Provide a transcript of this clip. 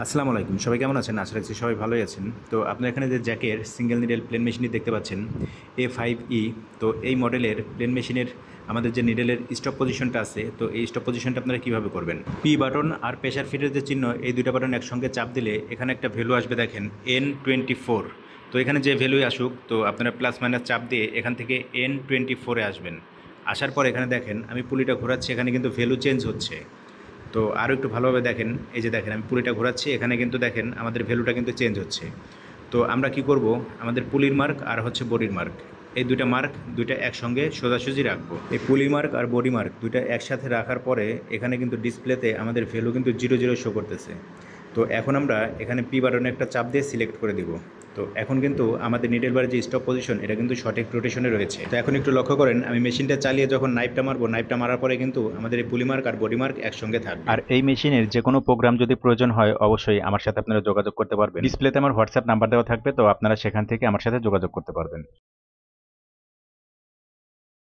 আসসালামু আলাইকুম, সবাই কেমন আছেন? আশা রাখছি সবাই ভালোই আছেন। তো আপনার এখানে যে জ্যাকের সিঙ্গেল নিডেল প্লেন মেশিনটি দেখতে পাচ্ছেন A5E। তো এই মডেলের প্লেন মেশিনের আমাদের যে নিডেলের স্টপ পজিশনটা আছে, তো এই স্টপ পজিশনটা আপনারা কীভাবে করবেন? পি বাটন আর প্রেশার ফিটের যে চিহ্ন, এই দুইটা বাটন একসঙ্গে চাপ দিলে এখানে একটা ভ্যালু আসবে, দেখেন N24। তো এখানে যে ভ্যালুই আসুক, তো আপনারা প্লাস মাইনাস চাপ দিয়ে এখান থেকে N24-এ আসবেন। আসার পর এখানে দেখেন আমি পুলিটা ঘোরাচ্ছি, এখানে কিন্তু ভ্যালু চেঞ্জ হচ্ছে। তো আরও একটু ভালোভাবে দেখেন, এই যে দেখেন আমি পুলিটা ঘোরাচ্ছি, এখানে কিন্তু দেখেন আমাদের ভ্যালুটা কিন্তু চেঞ্জ হচ্ছে। তো আমরা কি করব, আমাদের পুলির মার্ক আর হচ্ছে বডির মার্ক, এই দুইটা মার্ক দুইটা একসঙ্গে সোজাসুজি রাখবো। এই পুলি মার্ক আর বডি মার্ক দুইটা একসাথে রাখার পরে এখানে কিন্তু ডিসপ্লেতে আমাদের ভ্যালু কিন্তু 00 শো করতেছে। তো এখন আমরা এখানে পি বাটনে একটা চাপ দিয়ে সিলেক্ট করে দিব। তো এখন কিন্তু আমাদের নিডেল বারের যে স্টপ পজিশন, এটা কিন্তু সঠিক রোটেশনে রয়েছে। তো এখন একটু লক্ষ্য করেন, আমি মেশিনটা চালিয়ে যখন নাইফটা মারবো, নাইফটা মারার পরে কিন্তু আমাদের এই পুলি মার্ক আর বডি মার্ক একসঙ্গে থাকবে। আর এই মেশিনের যে কোনো প্রোগ্রাম যদি প্রয়োজন হয়, অবশ্যই আমার সাথে আপনারা যোগাযোগ করতে পারবেন। ডিসপ্লেতে আমার হোয়াটসঅ্যাপ নাম্বার দেওয়া থাকবে, তো আপনারা সেখান থেকে আমার সাথে যোগাযোগ করতে পারবেন।